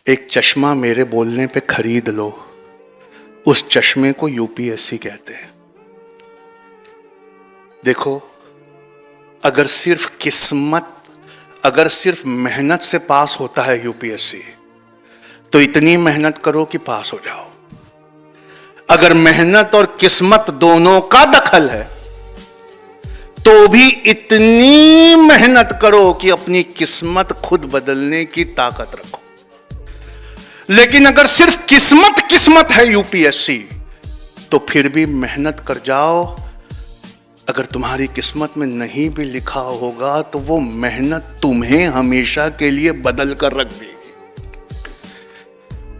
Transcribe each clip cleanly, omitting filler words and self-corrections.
एक चश्मा मेरे बोलने पे खरीद लो, उस चश्मे को यूपीएससी कहते हैं। देखो, अगर सिर्फ मेहनत से पास होता है यूपीएससी, तो इतनी मेहनत करो कि पास हो जाओ। अगर मेहनत और किस्मत दोनों का दखल है, तो भी इतनी मेहनत करो कि अपनी किस्मत खुद बदलने की ताकत रखो। लेकिन अगर सिर्फ किस्मत है यूपीएससी, तो फिर भी मेहनत कर जाओ। अगर तुम्हारी किस्मत में नहीं भी लिखा होगा, तो वो मेहनत तुम्हें हमेशा के लिए बदल कर रख देगी।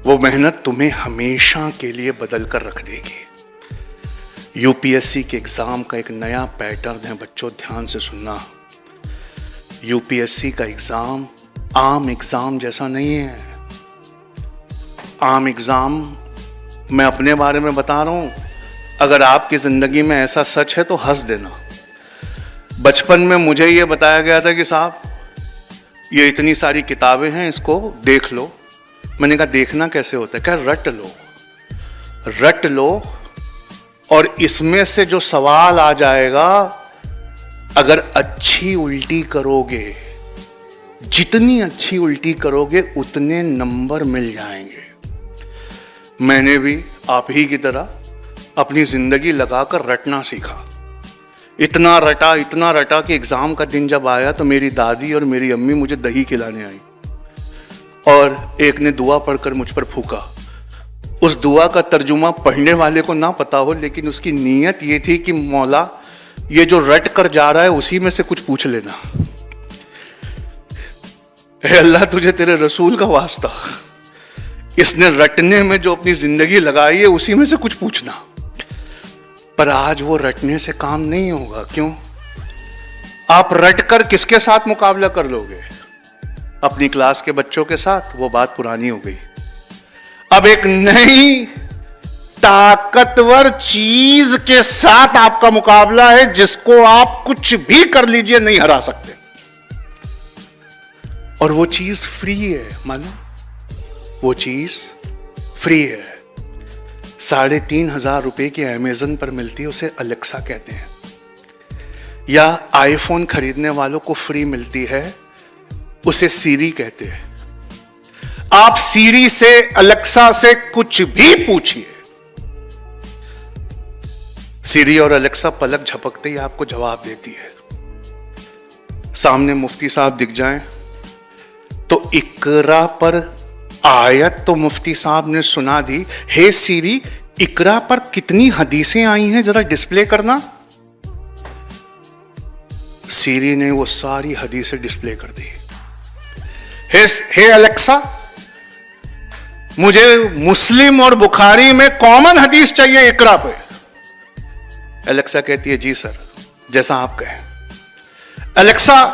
वो मेहनत तुम्हें हमेशा के लिए बदल कर रख देगी। यूपीएससी के एग्जाम का एक नया पैटर्न है बच्चों, ध्यान से सुनना। यूपीएससी का एग्जाम आम एग्जाम जैसा नहीं है। आम एग्जाम, मैं अपने बारे में बता रहा हूं, अगर आपकी जिंदगी में ऐसा सच है तो हंस देना। बचपन में मुझे यह बताया गया था कि साहब, ये इतनी सारी किताबें हैं, इसको देख लो। मैंने कहा देखना कैसे होता है? क्या रट लो और इसमें से जो सवाल आ जाएगा, अगर अच्छी उल्टी करोगे, जितनी अच्छी उल्टी करोगे उतने नंबर मिल जाएंगे। मैंने भी आप ही की तरह अपनी जिंदगी लगाकर रटना सीखा। इतना रटा कि एग्जाम का दिन जब आया तो मेरी दादी और मेरी अम्मी मुझे दही खिलाने आई और एक ने दुआ पढ़कर मुझ पर फूका। उस दुआ का तर्जुमा पढ़ने वाले को ना पता हो, लेकिन उसकी नीयत ये थी कि मौला, ये जो रट कर जा रहा है उसी में से कुछ पूछ लेना। हे अल्लाह, तुझे तेरे रसूल का वास्ता, इसने रटने में जो अपनी जिंदगी लगाई है उसी में से कुछ पूछना। पर आज वो रटने से काम नहीं होगा। क्यों? आप रटकर किसके साथ मुकाबला कर लोगे? अपनी क्लास के बच्चों के साथ। वो बात पुरानी हो गई। अब एक नई ताकतवर चीज के साथ आपका मुकाबला है, जिसको आप कुछ भी कर लीजिए नहीं हरा सकते। और वो चीज फ्री है। मानो वो चीज फ्री है। 3,500 रुपए की अमेज़न पर मिलती है, उसे अलेक्सा कहते हैं। या आईफोन खरीदने वालों को फ्री मिलती है, उसे सीरी कहते हैं। आप सीरी से, अलेक्सा से कुछ भी पूछिए, सीरी और अलेक्सा पलक झपकते ही आपको जवाब देती है। सामने मुफ्ती साहब दिख जाएं तो इकरा पर आयत तो मुफ्ती साहब ने सुना दी, हे सीरी, इकरा पर कितनी हदीसें आई हैं जरा डिस्प्ले करना। सीरी ने वो सारी हदीसें डिस्प्ले कर दी। हे अलेक्सा, मुझे मुस्लिम और बुखारी में कॉमन हदीस चाहिए इकरा पे। अलेक्सा कहती है जी सर, जैसा आप कहें। अलेक्सा,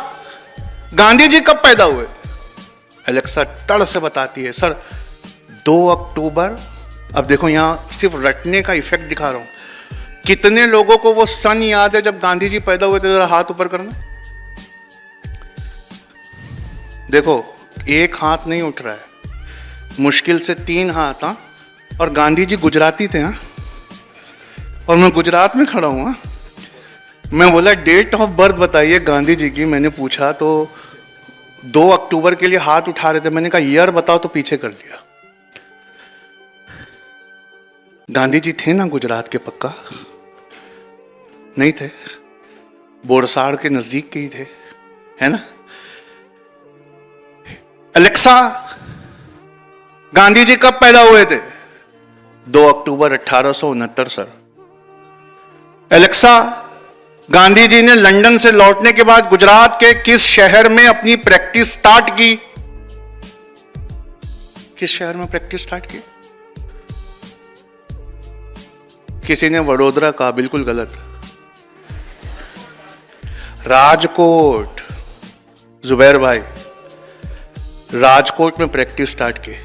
गांधी जी कब पैदा हुए? अलेक्सा तड़ से बताती है सर 2 अक्टूबर। अब देखो, यहां सिर्फ रटने का इफेक्ट दिखा रहा हूं। कितने लोगों को वो सन याद है जब गांधी जी पैदा हुए थे? जरा हाथ ऊपर करना। देखो, एक हाथ नहीं उठ रहा है, मुश्किल से 3 हाथ। हाँ, और गांधी जी गुजराती थे। हाँ, और मैं गुजरात में खड़ा हूं। मैं बोला डेट ऑफ बर्थ बताइए गांधी जी की। मैंने पूछा तो 2 अक्टूबर के लिए हाथ उठा रहे थे। मैंने कहा ईयर बताओ, तो पीछे कर लिया। गांधी जी थे ना गुजरात के? पक्का नहीं थे, बोरसाड़ के नजदीक के ही थे, है ना? अलेक्सा, गांधी जी कब पैदा हुए थे? 2 अक्टूबर 1869 सर। अलेक्सा, गांधी जी ने लंदन से लौटने के बाद गुजरात के किस शहर में अपनी प्रैक्टिस स्टार्ट की? किस शहर में प्रैक्टिस स्टार्ट की? किसी ने वडोदरा कहा, बिल्कुल गलत। राजकोट। जुबैर भाई, राजकोट में प्रैक्टिस स्टार्ट की।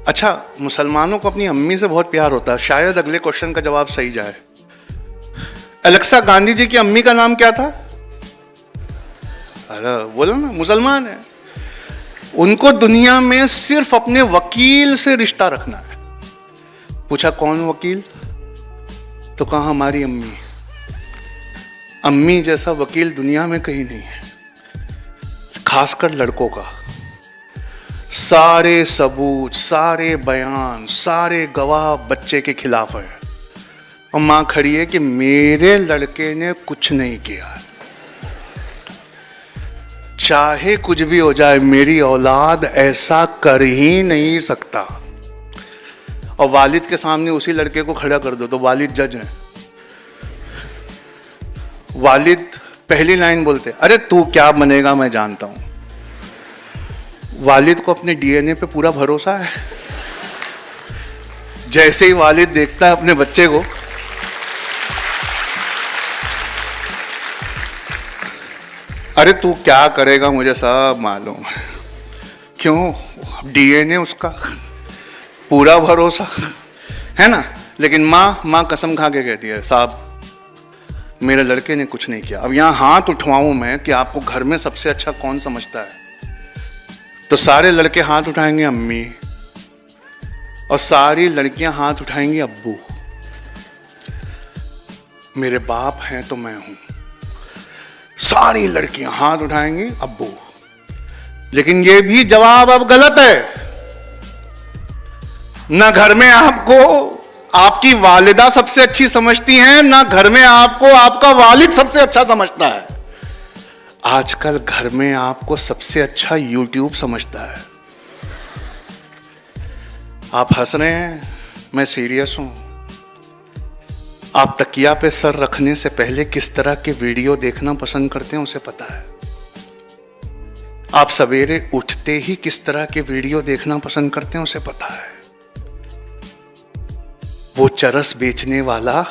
अच्छा, मुसलमानों को अपनी अम्मी से बहुत प्यार होता है। शायद अगले क्वेश्चन का जवाब सही जाए। अलेक्सा, गांधी जी की अम्मी का नाम क्या था? अरे बोलो ना, मुसलमान है। उनको दुनिया में सिर्फ अपने वकील से रिश्ता रखना है। पूछा कौन वकील? तो कहा हमारी अम्मी। अम्मी जैसा वकील दुनिया में कहीं नहीं है, खासकर लड़कों का। सारे सबूत, सारे बयान, सारे गवाह बच्चे के खिलाफ है और मां खड़ी है कि मेरे लड़के ने कुछ नहीं किया। चाहे कुछ भी हो जाए, मेरी औलाद ऐसा कर ही नहीं सकता। और वालिद के सामने उसी लड़के को खड़ा कर दो तो वालिद जज है। वालिद पहली लाइन बोलते, अरे तू क्या बनेगा मैं जानता हूं। वालिद को अपने डीएनए पे पूरा भरोसा है। जैसे ही वालिद देखता है अपने बच्चे को, अरे तू क्या करेगा मुझे सब मालूम है। क्यों? डीएनए उसका, पूरा भरोसा है ना। लेकिन माँ कसम खा के कहती है, साहब मेरे लड़के ने कुछ नहीं किया। अब यहां हाथ उठवाऊं मैं कि आपको घर में सबसे अच्छा कौन समझता है, तो सारे लड़के हाथ उठाएंगे अम्मी और सारी लड़कियां हाथ उठाएंगी अब्बू। मेरे बाप हैं तो मैं हूं। सारी लड़कियां हाथ उठाएंगी अब्बू। लेकिन यह भी जवाब अब गलत है। ना घर में आपको आपकी वालिदा सबसे अच्छी समझती है, ना घर में आपको आपका वालिद सबसे अच्छा समझता है। आजकल घर में आपको सबसे अच्छा यूट्यूब समझता है। आप हंस रहे हैं, मैं सीरियस हूं। आप तकिया पे सर रखने से पहले किस तरह के वीडियो देखना पसंद करते हैं उसे पता है। आप सवेरे उठते ही किस तरह के वीडियो देखना पसंद करते हैं उसे पता है। वो चरस बेचने वाला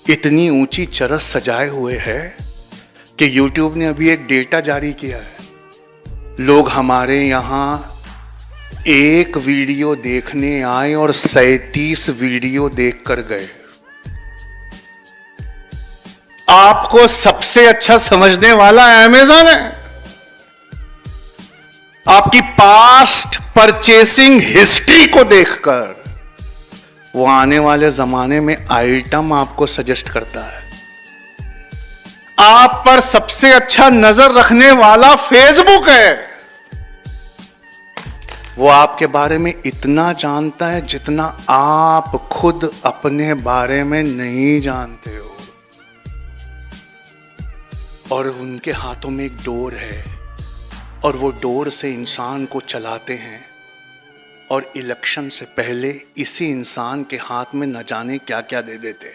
इतनी ऊंची चरस सजाए हुए है कि YouTube ने अभी एक डेटा जारी किया है। लोग हमारे यहां एक वीडियो देखने आए और 37 वीडियो देखकर गए। आपको सबसे अच्छा समझने वाला अमेज़न है। आपकी पास्ट परचेसिंग हिस्ट्री को देखकर वो आने वाले जमाने में आइटम आपको सजेस्ट करता है। आप पर सबसे अच्छा नजर रखने वाला फेसबुक है। वो आपके बारे में इतना जानता है जितना आप खुद अपने बारे में नहीं जानते हो। और उनके हाथों में एक डोर है और वो डोर से इंसान को चलाते हैं। और इलेक्शन से पहले इसी इंसान के हाथ में न जाने क्या क्या दे देते।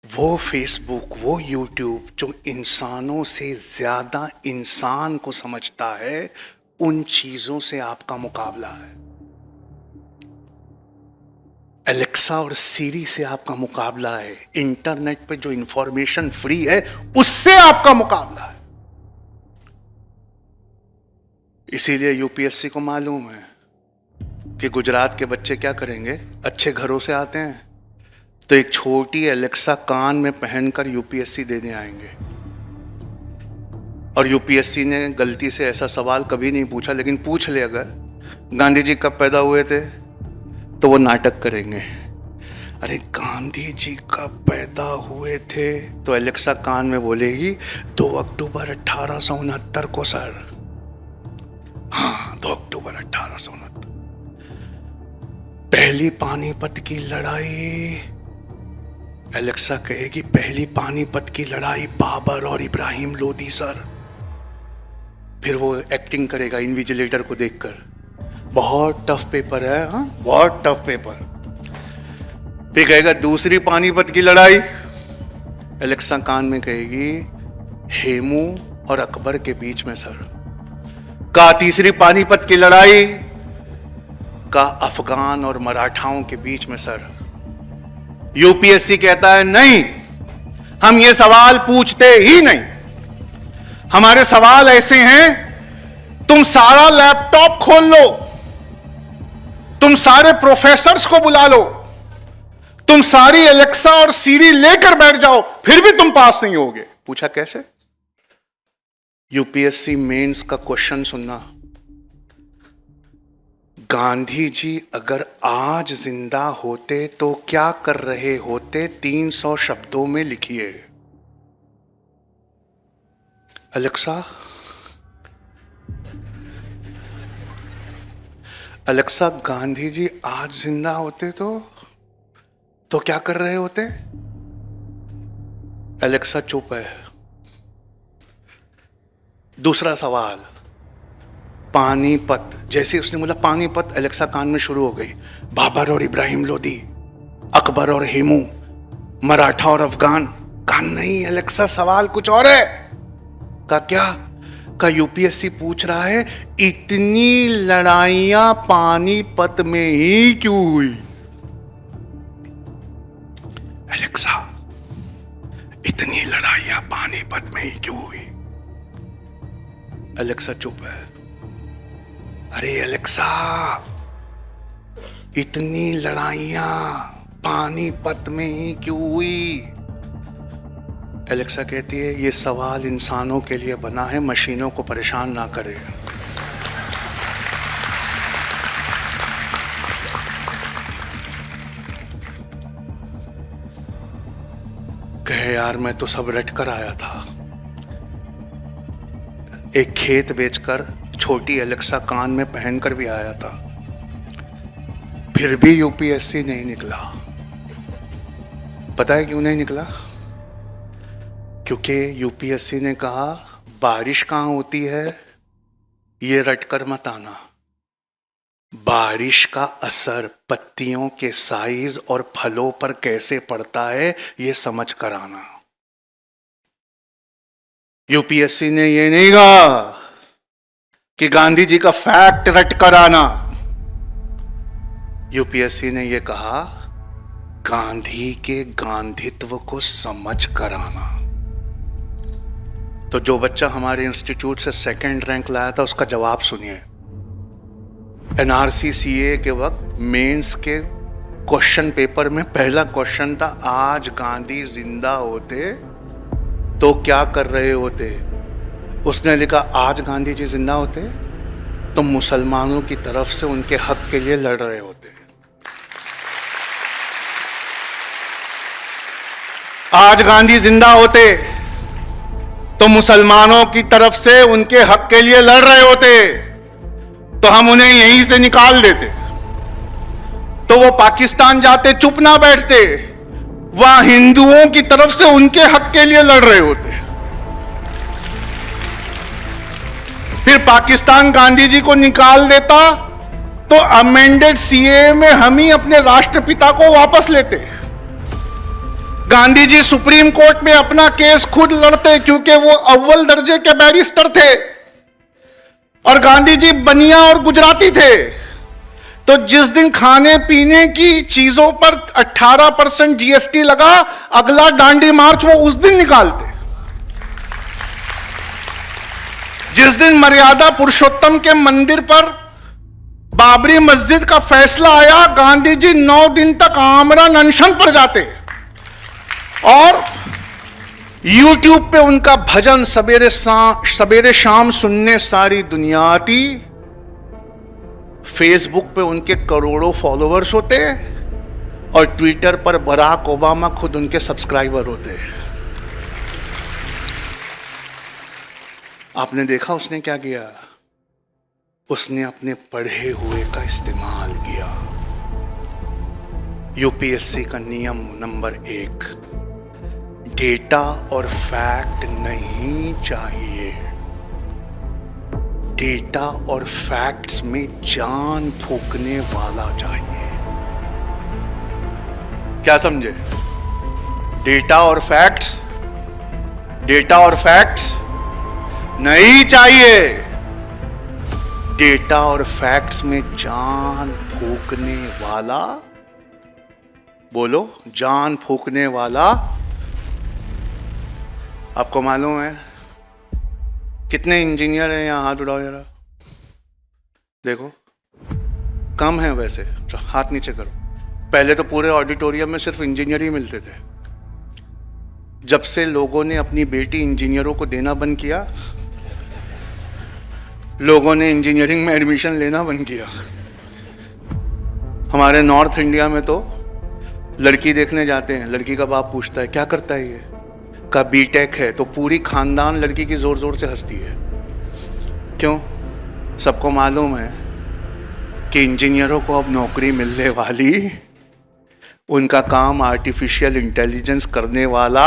वो फेसबुक, वो यूट्यूब जो इंसानों से ज्यादा इंसान को समझता है, उन चीजों से आपका मुकाबला है। एलेक्सा और सीरी से आपका मुकाबला है। इंटरनेट पे जो इंफॉर्मेशन फ्री है उससे आपका मुकाबला है। इसीलिए यूपीएससी को मालूम है कि गुजरात के बच्चे क्या करेंगे। अच्छे घरों से आते हैं तो एक छोटी एलेक्सा कान में पहनकर यूपीएससी देने आएंगे। और यूपीएससी ने गलती से ऐसा सवाल कभी नहीं पूछा, लेकिन पूछ ले अगर गांधी जी कब पैदा हुए थे, तो वो नाटक करेंगे। अरे गांधी जी कब पैदा हुए थे, तो एलेक्सा कान में बोलेगी 2 अक्टूबर 1869 को सर। हाँ, 2 अक्टूबर 1869। पहली पानीपत की लड़ाई, एलेक्सा कहेगी पहली पानीपत की लड़ाई बाबर और इब्राहिम लोदी सर। फिर वो एक्टिंग करेगा इन्विजिलेटर को देखकर, बहुत टफ पेपर है, हाँ बहुत टफ पेपर। फिर कहेगा दूसरी पानीपत की लड़ाई, एलेक्सा कान में कहेगी हेमू और अकबर के बीच में सर। का तीसरी पानीपत की लड़ाई, का अफगान और मराठाओं के बीच में सर। यूपीएससी कहता है नहीं, हम ये सवाल पूछते ही नहीं। हमारे सवाल ऐसे हैं, तुम सारा लैपटॉप खोल लो, तुम सारे प्रोफेसर्स को बुला लो, तुम सारी एलेक्सा और सीरी लेकर बैठ जाओ, फिर भी तुम पास नहीं होगे। पूछा कैसे? यूपीएससी मेंस का क्वेश्चन सुनना। गांधी जी अगर आज जिंदा होते तो क्या कर रहे होते, 300 शब्दों में लिखिए। अलेक्सा, गांधी जी आज जिंदा होते तो क्या कर रहे होते? अलेक्सा चुप है। दूसरा सवाल, पानीपत। जैसे उसने बोला पानीपत, अलेक्सा कान में शुरू हो गई, बाबर और इब्राहिम लोदी, अकबर और हेमू, मराठा और अफगान। कान नहीं अलेक्सा, सवाल कुछ और है। का क्या? का यूपीएससी पूछ रहा है इतनी लड़ाइयां पानीपत में ही क्यों हुई? अलेक्सा, इतनी लड़ाइयां पानीपत में ही क्यों हुई? अलेक्सा चुप है। अरे अलेक्सा, इतनी लड़ाइयां पानीपत में ही क्यों हुई? एलेक्सा कहती है ये सवाल इंसानों के लिए बना है, मशीनों को परेशान ना करे। कहे यार मैं तो सब रट कर आया था। एक खेत बेचकर छोटी एलेक्सा कान में पहनकर भी आया था, फिर भी यूपीएससी नहीं निकला। पता है क्यों नहीं निकला? क्योंकि यूपीएससी ने कहा बारिश कहां होती है ये रटकर मत आना, बारिश का असर पत्तियों के साइज और फलों पर कैसे पड़ता है ये समझ कर आना। यूपीएससी ने ये नहीं कहा कि गांधी जी का फैक्ट रट कर आना। यूपीएससी ने ये कहा गांधी के गांधीत्व को समझ कर आना। तो जो बच्चा हमारे इंस्टीट्यूट से सेकंड रैंक लाया था उसका जवाब सुनिए। एनआरसी सीए के वक्त मेंस के क्वेश्चन पेपर में पहला क्वेश्चन था आज गांधी जिंदा होते तो क्या कर रहे होते। उसने लिखा आज गांधी जी जिंदा होते तो मुसलमानों की तरफ से उनके हक के लिए लड़ रहे होते। आज गांधी जिंदा होते तो मुसलमानों की तरफ से उनके हक के लिए लड़ रहे होते, तो हम उन्हें यहीं से निकाल देते, तो वो पाकिस्तान जाते चुप ना बैठते, वहां हिंदुओं की तरफ से उनके हक के लिए लड़ रहे होते। फिर पाकिस्तान गांधी जी को निकाल देता तो अमेंडेड सीए में हम ही अपने राष्ट्रपिता को वापस लेते। गांधी जी सुप्रीम कोर्ट में अपना केस खुद लड़ते क्योंकि वो अव्वल दर्जे के बैरिस्टर थे और गांधी जी बनिया और गुजराती थे। तो जिस दिन खाने पीने की चीजों पर 18% जीएसटी लगा, अगला दांडी मार्च वो उस दिन निकालते। जिस दिन मर्यादा पुरुषोत्तम के मंदिर पर बाबरी मस्जिद का फैसला आया, गांधी जी 9 दिन तक आमरण अनशन पर जाते और YouTube पे उनका भजन सवेरे शाम सुनने सारी दुनिया आती। फेसबुक पे उनके करोड़ों फॉलोअर्स होते और ट्विटर पर बराक ओबामा खुद उनके सब्सक्राइबर होते। आपने देखा उसने क्या किया? उसने अपने पढ़े हुए का इस्तेमाल किया। यूपीएससी का नियम नंबर 1, डेटा और फैक्ट नहीं चाहिए, डेटा और फैक्ट्स में जान फूंकने वाला चाहिए। क्या समझे? डेटा और फैक्ट्स नहीं चाहिए, डेटा और फैक्ट्स में जान फूंकने वाला। बोलो, जान फूंकने वाला। आपको मालूम है कितने इंजीनियर हैं यहां? हाथ उठाओ जरा, देखो कम है वैसे, हाथ नीचे करो। पहले तो पूरे ऑडिटोरियम में सिर्फ इंजीनियर ही मिलते थे। जब से लोगों ने अपनी बेटी इंजीनियरों को देना बंद किया, लोगों ने इंजीनियरिंग में एडमिशन लेना बंद किया। हमारे नॉर्थ इंडिया में तो लड़की देखने जाते हैं, लड़की का बाप पूछता है क्या करता है ये, का बीटेक है, तो पूरी खानदान लड़की की जोर जोर से हंसती है। क्यों? सबको मालूम है कि इंजीनियरों को अब नौकरी मिलने वाली, उनका काम आर्टिफिशियल इंटेलिजेंस करने वाला